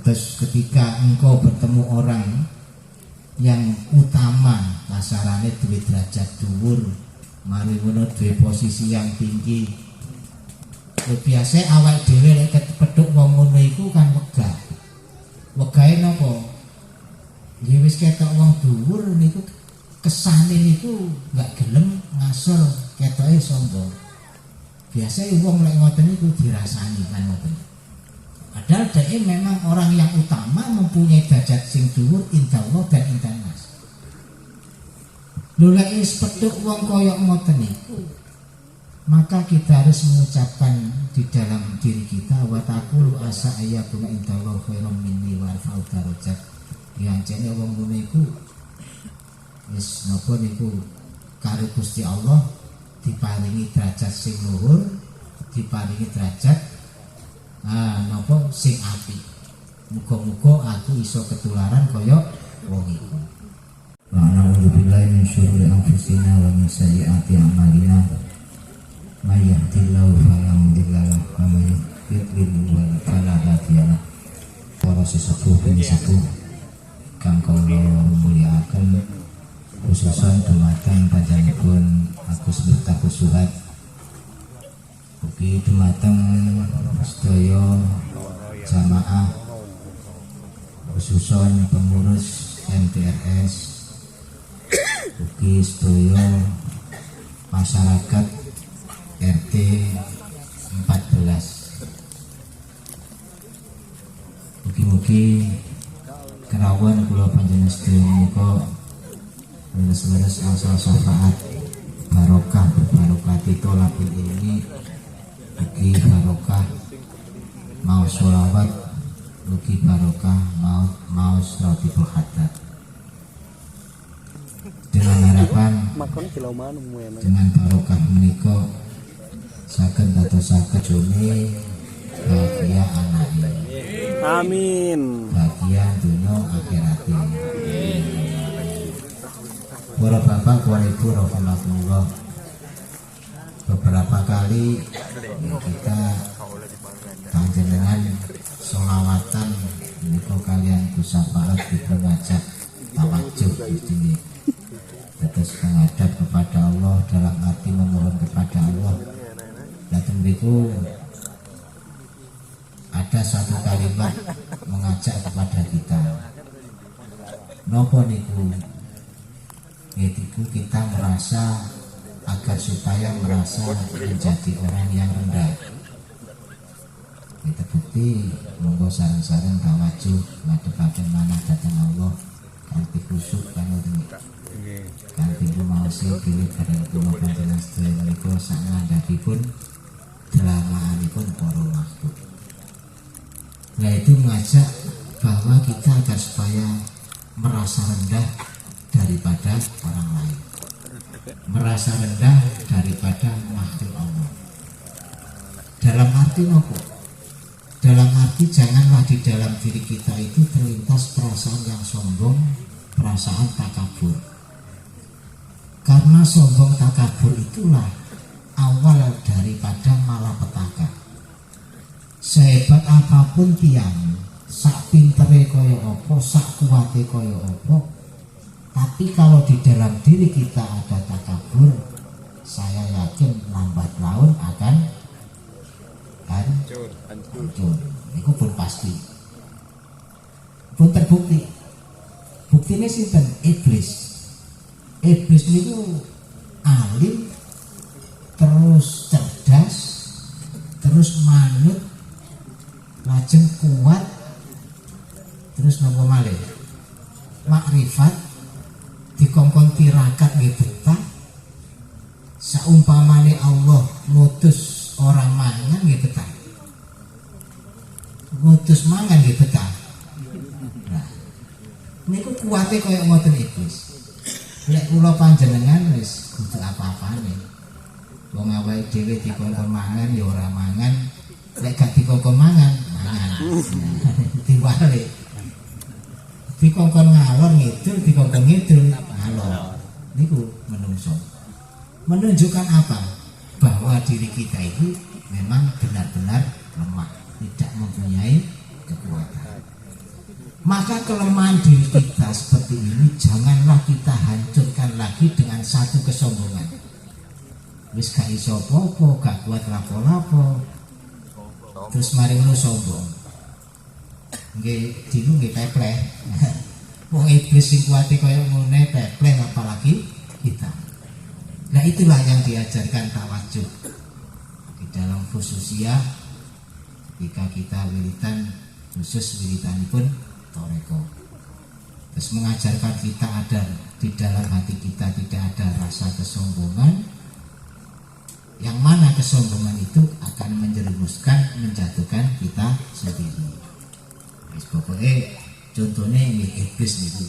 Terus ketika engkau bertemu orang yang utama, kasarane duwe derajat dhuwur, mari ngono duwe posisi yang tinggi, biasa awak dhewe lek kepethuk wong ngono iku kan wegah. Wegahe napa? Ya wis ketok wong dhuwur niku kesane niku gak gelem ngasor, ketoke sombong. Biasanya wong lek ngoten niku dirasani kan ngoten. Padahal dia memang orang yang utama, mempunyai derajat sing dhuwur indah Allah dan indah nas. Lha lek wis petuk wong koyok ngoten niku, maka kita harus mengucapkan di dalam diri kita wa taqulu asa ayyakuna indallahu khairum minni wa arfa'u darajat. Yang jane wong ngono iku wis napa niku karo Gusti Allah diparingi derajat sing luhur, diparingi derajat napa sing apik. Muga-muga aku iso ketularan kaya wong iku. Wa a'udzubillahi min syururi anfusina wa min sayyiati a'malina. May yahdihillahu fala mudilla lahu wa may yudlil fala hadiya lahu. Para sesepuh kang kula mulyakaken khususan dumateng panjenenganipun Agus Miftahus Suhat. Ugi dumateng sedaya jamaah khususan pengurus MTRS, ugi sedaya masyarakat RT 14. Mugi-mugi kerawan kula panjenengan sedaya menika leres-leres asal syafaat barokah berbarokati tolakul ilmi, ugi barokah mau sholawat, ugi barokah mau sholawatipul hadat. Dengan harapan dengan barokah menika saged dadosaken jone bahagia anake. Amin. Bahagia dunia akhirat. Para bapak, para ibu, rahmatullah. Beberapa kali kita panjenengan sholawatan menika kalian kusafaat kita ngajak tawajuh ini. Terus menghadap kepada Allah dalam arti memohon kepada Allah. Dan itu ada satu kalimat mengajak kepada kita. Nopo niku? Yaitu kita merasa agar supaya merasa menjadi orang yang rendah. Kita bukti monggo sareng-sareng tawajuh ngadepaken manah dhateng Allah kanthi khusyuk kan ngoten. Kanthi rumaosi bilih kadang kula panjenengan sedaya menika sak ngandhapipun delamaanipun para makhluk. Nah itu mengajak bahwa kita agar supaya merasa rendah daripada orang lain, merasa rendah daripada makhluk Allah. Dalam arti apa? Dalam arti janganlah di dalam diri kita itu terlintas perasaan yang sombong, perasaan takabur. Karena sombong takabur itulah awal daripada malapetaka. Sehebat apapun tiang, sak pintere kaya apa, sak kuwate kaya apa, tapi kalau di dalam diri kita ada takabur, saya yakin lambat laun akan hancur. Itu pun pasti, pun terbukti. Buktinya sinten? Iblis. Iblis itu alim, terus cerdas, terus manut, lajeng kuat, terus nopo malih makrifat, dikongkon tirakat nggih betah. Saumpamane Allah ngutus orang mangan nggih betah, ngutus mangan nggih betah. Nah, niku kuwate kaya ngoten iblis. Lek kula panjenengan wis kudu apa-apane. Wong awake dhewe dikongkon mangan ya ora mangan, lek gak dikongkon mangan, mangan. Diwalik. Dikongkon ngalor ngidul, dikongkon ngidul ngalor. Niku menungso. Menunjukkan apa? Bahwa diri kita itu memang benar-benar lemah, tidak mempunyai kekuatan. Maka kelemahan diri kita seperti ini janganlah kita hancurkan lagi dengan satu kesombongan. Wis gak iso apa-apa, gak kuat lapo-lapo, terus mari ngono sombong. Nggih, dinu nggih pepleh. Wong iblis sing kuwate kaya ngene pepleh apalagi kita. Nah itulah yang diajarkan tawajuh di dalam khususia ketika kita wiritan khusus wiritanipun toreko. Terus mengajarkan kita ada di dalam hati kita tidak ada rasa kesombongan, yang mana kesombongan itu akan menjerumuskan menjatuhkan kita sendiri. Wis pokoknya contohnya ini iblis niku.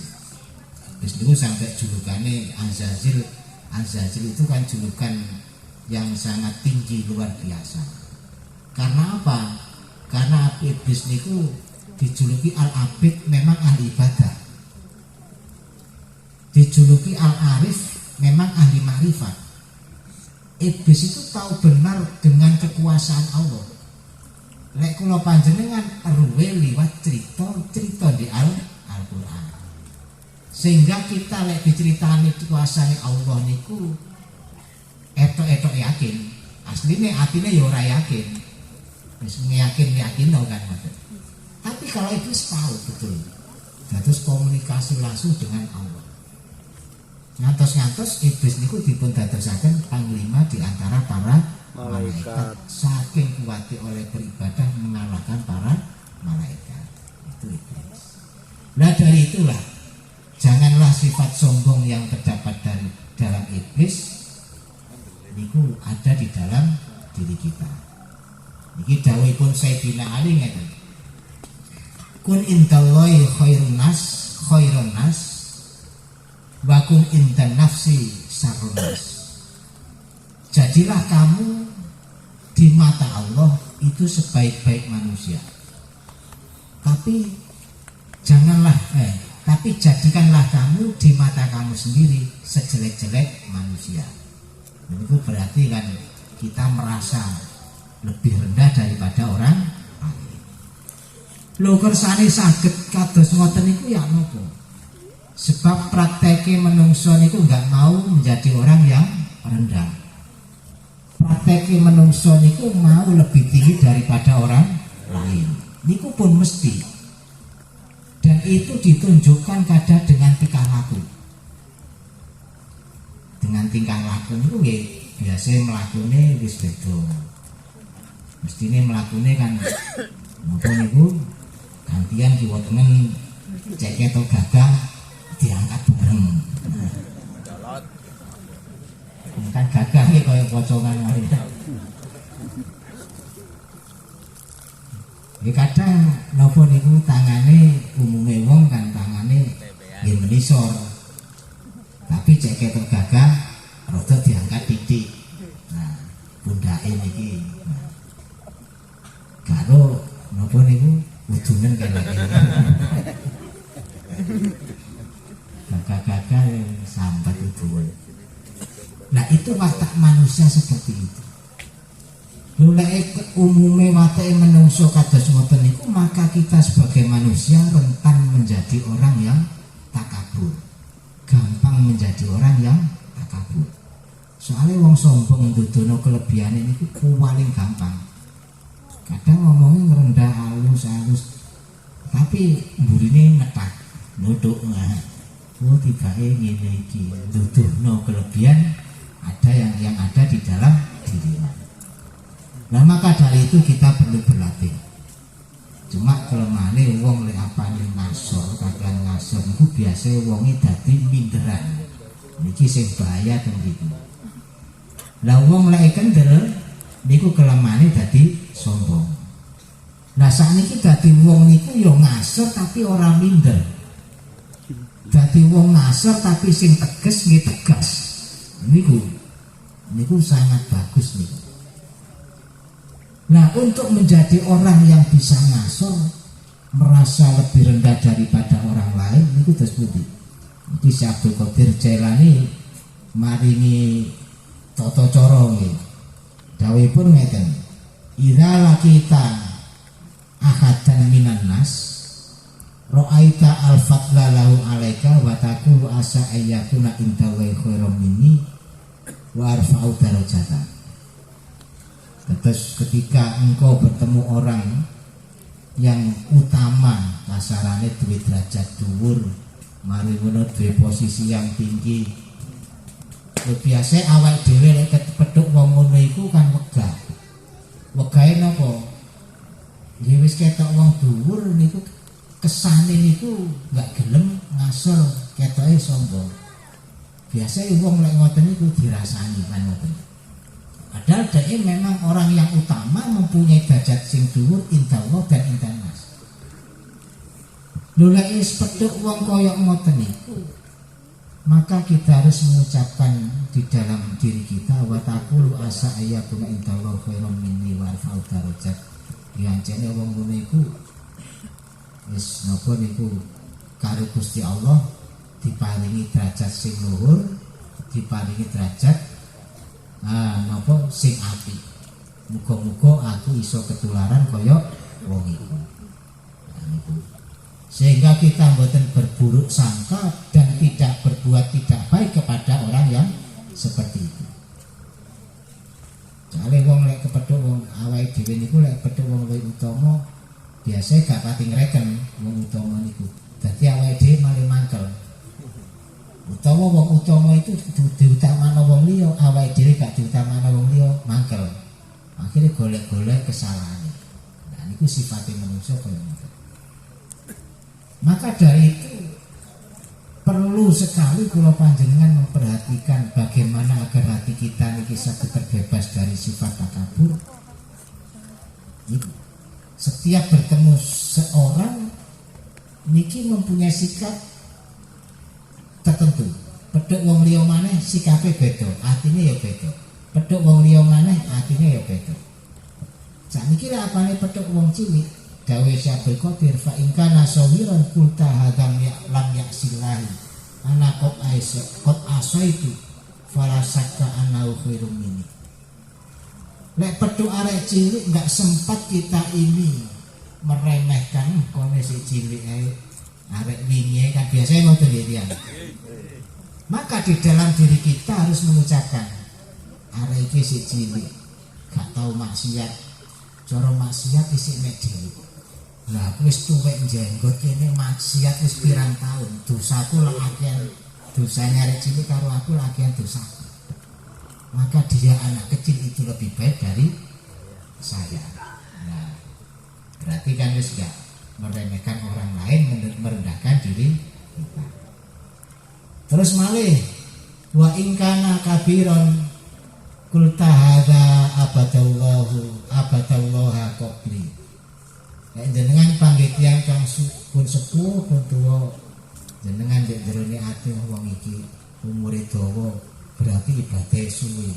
Iblis niku sampai julukannya Azazil. Azazil itu kan julukan yang sangat tinggi luar biasa. Karena apa? Karena iblis niku dijuluki Al-Abid, memang ahli ibadah. Dijuluki Al-Arif, memang ahli makrifat. Iblis itu tahu benar dengan kekuasaan Allah. Lek kula panjenengan ruwe liwat cerita di Al-Qur'an. Sehingga kita lek diceritani kekuasaan Allah niku etok-etok yakin. Asline atine ya ora yakin. Wis yakin kan maksud. Tapi kalau iblis tahu betul, terus komunikasi langsung dengan Allah. Ngantos iblis niku dipun dadosaken panglima di antara para malaikat. Saking kuwati oleh beribadah mengalahkan para malaikat. Itu iblis. Nah dari itulah janganlah sifat sombong yang terdapat dari dalam iblis niku ada di dalam diri kita. Niki dawuhipun Sayyidina Ali ngeten. Kun indallahi khairun nas wa kun indan nafsi syarrun nas. Jadilah kamu di mata Allah itu sebaik-baik manusia. Tapi jadikanlah kamu di mata kamu sendiri sejelek-jelek manusia. Itu berarti kan kita merasa lebih rendah daripada orang lain. Lho kersane saged kados ngoten niku ya napa? Sebab prakteke menungso niku enggak mau menjadi orang yang rendah. Prakteke menungso niku mau lebih tinggi daripada orang lain. Niku pun mesti. Dan itu ditunjukkan kadang dengan tingkah laku. Dengan tingkah laku niku nggih biasa mlakune wis beda. Mestine mlakune kan napa niku gantian kiwa tengen cek atau gagah diangkat bareng. Kan gagah iki kaya pocongan wae. Ya kadang napa niku tangane umume wong kan tangane nggih menisor. Tapi cek ketok gagah rada diangkat titik. Nah, pundake niki. Nah, karo napa niku udunen kan lagi. Gagah-gagah sambat udunen. Nah, itu watak manusia seperti itu. Lulek umume watake menungso kados ngoten niku, maka kita sebagai manusia rentan menjadi orang yang takabur. Gampang menjadi orang yang takabur. Soalnya wong sombong ndudono kelebihane niku paling gampang. Kadang ngomongnya ngerendah halus-halus, tapi mburine ngetak, nutuk nah. Oh tibake ngene iki, ndudono kelebihan ada yang ada di dalam dirinya. Nah maka dari itu kita perlu berlatih. Cuma kelemahannya wong lek apane ngasor, kadang ngasor niku biasa wonge dadi minderan. Niki sing bahaya teng mriku. Lah wong lek kendel niku kelemahane dadi sombong. Nah sakniki dadi wong niku ya ngasor tapi ora minder. Dadi wong ngasor tapi sing tegas nggih tegas. Niku sangat bagus niku. Nah untuk menjadi orang yang bisa ngasor, merasa lebih rendah daripada orang lain, itu terus budi. Iki Syekh Abdul Qadir Jailani maringi tata cara nggih. Dawuhipun ngeten. Idza laqita ahadan minan nas Ra'aita al-fadla lahu alaika wa taqulu asa ayyakuna indallahi khairum minni wa arfa'u darajata. Terus ketika engkau bertemu orang yang utama, kasarane duwe derajat dhuwur, mari ngono duwe posisi yang tinggi, biasa awak dhewe lek kepethuk wong ngono iku kan wegah. Wegahe napa? Ya wis ketok wong dhuwur niku kesane niku gak gelem ngasor, ketoke sombong. Biasa wong lek ngoten niku dirasani kan ngoten. Padahal dia memang orang yang utama, mempunyai derajat sing dhuwur indallah dan indanas. Lha lek wis pedhuk wong kaya ngoten niku, maka kita harus mengucapkan di dalam diri kita wa taqulu asa ayyakuna indallah khairum minni wa arfa'u darajat. Yancene wong ngono iku wis napa niku karo Gusti Allah diparingi derajat sing luhur, diparingi derajat napa sing apik. Muga-muga aku iso ketularan kaya wong iku. Sehingga kita mboten berburuk sangka dan tidak berbuat tidak baik kepada orang yang seperti itu. Jale wong lek kepethuk wong awake dhewe niku lek kepethuk wong luwih utama, biasa gak pati ngreken wong utama niku. Dadi awake dhewe malah mangkel. Utawa wong utama itu diutamakno wong liya, awake dhewe gak diutamakno wong liya, mangkel. Akhirnya golek-golek kesalahane. Nah niku sifate manusia kaya ngoten. Maka dari itu perlu sekali kula panjenengan memperhatikan bagaimana agar hati kita niki saged terbebas dari sifat takabur. Setiap bertemu seorang niki mempunyai sikap tertentu. Pedhuk wong liya maneh sikape beda, atine ya beda. Pedhuk wong liya maneh atine ya beda. Sakniki lek apane pedhuk wong cilik, dawe Syaikhul Qadir fa in kana sawiran kulta hadam ya lam yaksilahi ana qad asaitu fala sakka anau khairum minni. Lek pedhuk arek cilik enggak sempat kita ini meremehkan kondisi cilik arek wingi kan biasanya ngoten ya. Maka di dalam diri kita harus mengucapkan arek iki sik cilik gak tau maksiat, cara maksiat isih mek dhewe. Lah wis tuwek jenggot kene maksiat wis pirang tahun, dosaku lek akeh, dosane arek cilik karo aku lek akeh dosaku. Maka dia anak kecil itu lebih baik dari saya. Nah, berarti kan wis gak meremehkan orang lain, merendahkan diri kita. Terus malih wa in kana kabiron kulta hadza abadallaha qabli. Nek jenengan panggih tiyang kang pun sepuh pun tuwa, jenengan ndek jerone ati wong iki umure dawa, berarti ibadah suwi.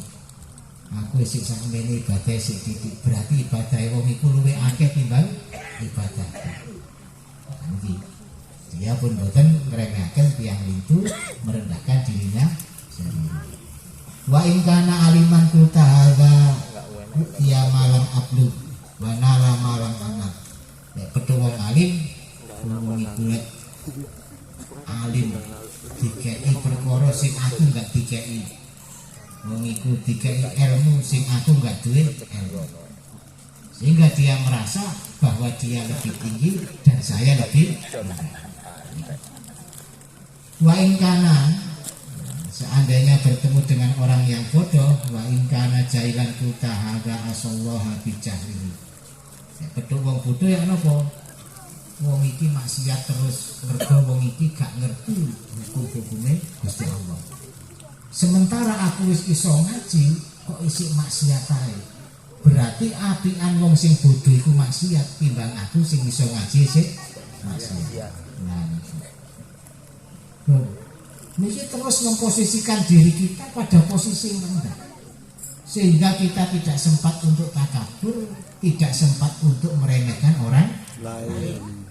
Aku isih sakmene ibadah sik titik, berarti ibadah wong iku luwih akeh timbang ibadah. Niki dia pun boten ngremehaken tiyang itu, merendahkan dirinya sendiri. Wa in kana aliman kulta hadza ya malam ablu wa nala malam anak. Nek pedho wong alim, wong iku lek alim dikeki perkara sing aku enggak dikeki. Wong iku dikeki ilmu sing aku enggak duwe ilmu. Sehingga dia merasa bahwa dia lebih tinggi dan saya lebih rendah. Wa in kana, seandainya bertemu dengan orang yang bodoh, wa in kana jailan kulta hadza asallaha bi jahlihi. Pedhuk wong bodoh ya napa? Wong iki maksiat terus mergo wong iki gak ngerti hukum-hukume Gusti Allah. Sementara aku wis iso ngaji kok isih maksiat ae. Berarti apian wong sing bodoh iku maksiat timbang aku sing iso ngaji sik maksiat. Nah, niki terus memposisikan diri kita pada posisi yang rendah, sehingga kita tidak sempat untuk takabur, tidak sempat untuk meremehkan orang lain.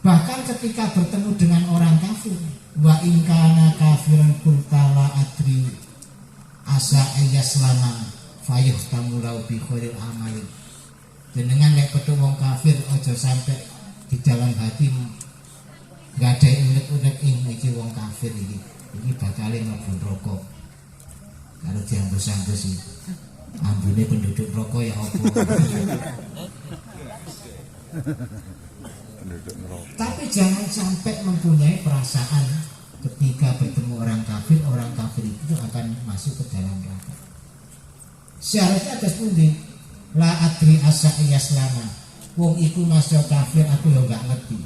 Bahkan ketika bertemu dengan orang kafir, wa in kana kafiran kultala adri asa ayyaslama fayuhtamu lau bi khairil amali. Jenengan nek ketemu wong kafir aja sampai di dalam hati nggak ada unek-unek iki wong kafir ini bakalin mlebu rokok. Kalau diambus-ambus sih ambune penduduk rokok ya apa. Tapi jangan sampai mempunyai perasaan ketika bertemu orang kafir itu akan masuk ke dalam neraka. Syaratnya atas pundi la adri asa iyaslama. Wong iku masuk kafir aku ya enggak ngerti.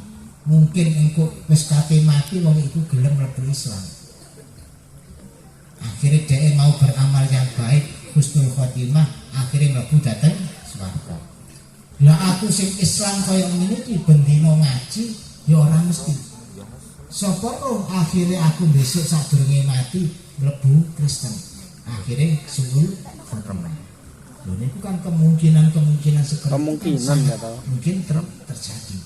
Mungkin engko wis kate mati wong iku gelem mlebu Islam. Akhirnya dia mau beramal yang baik, husnul khotimah, akhirnya mlebu dateng swarga. Lah aku sing Islam kaya ngene iki bendino ngaji ya ora mesti. Sapa roh akhirnya aku besok sadurunge mati mlebu Kristen. Akhirnya suul khotimah. Lho niku kan kemungkinan seperti Kemungkinan ya tahu. mungkin terjadi.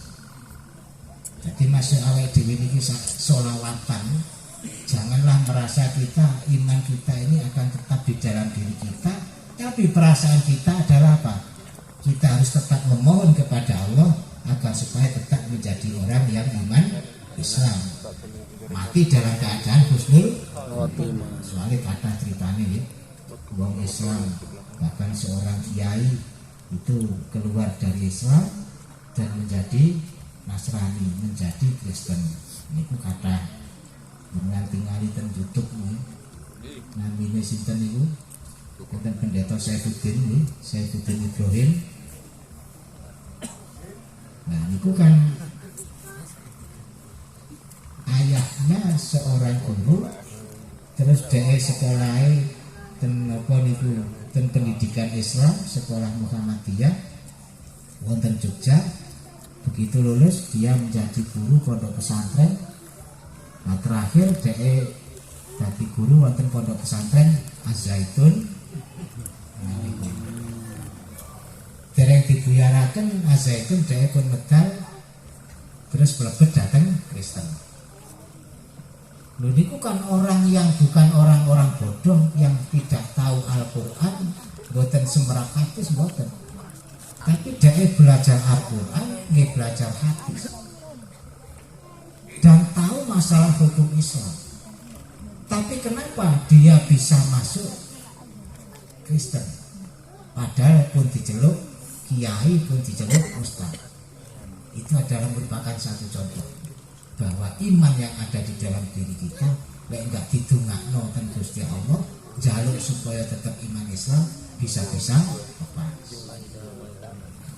Jadi masuk awal dhewe niki sholawatan. Janganlah merasa iman kita ini akan tetap di dalam diri kita, tapi perasaan kita adalah apa? Kita harus tetap memohon kepada Allah agar supaya tetap menjadi orang yang iman Islam, mati dalam keadaan husnul khotimah. Soalnya kata ceritanya ya, wong Islam bahkan seorang kiai itu keluar dari Islam dan menjadi Nasrani, menjadi Kristen. Ini kata dengan tinggali ten YouTube nih, namine sinten niku? Konten pendeta Saifuddin nih, Saifuddin Ibrahim. Nah, niku kan ayahnya seorang guru, terus dia sekolahnya ten apa niku, ten pendidikan Islam, sekolah Muhammadiyah, wonten Jogja. Begitu lulus dia menjadi guru pondok pesantren. Nah terakhir DE jadi guru wonten pondok pesantren Az-Zaitun. Dereng dibuyaraken Az-Zaitun DE pun medal terus mlebet dateng Kristen. Lho niku kan orang yang bukan orang-orang bodoh yang tidak tahu Al-Qur'an, mboten semerap hadis mboten. Tapi DE belajar Al-Qur'an, nggih belajar hadis. Dan tahu masalah hukum Islam. Tapi kenapa dia bisa masuk Kristen? Padahal pun diceluk kiai, pun diceluk ustaz. Itu adalah merupakan satu contoh bahwa iman yang ada di dalam diri kita lek enggak didongakno ten Gusti Allah, jaluk supaya tetap iman Islam bisa-bisa lepas.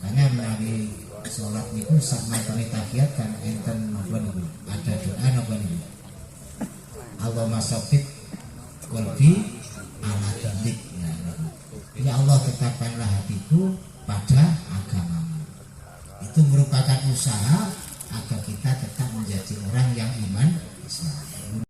Makanya melalui sholat niku sak mantene tahiyat kan enten napa niku ada doa napa niku Allahumma shabbit qalbi ala dinik. Ya Allah tetapkanlah hatiku pada agamamu. Itu merupakan usaha agar kita tetap menjadi orang yang iman Islam.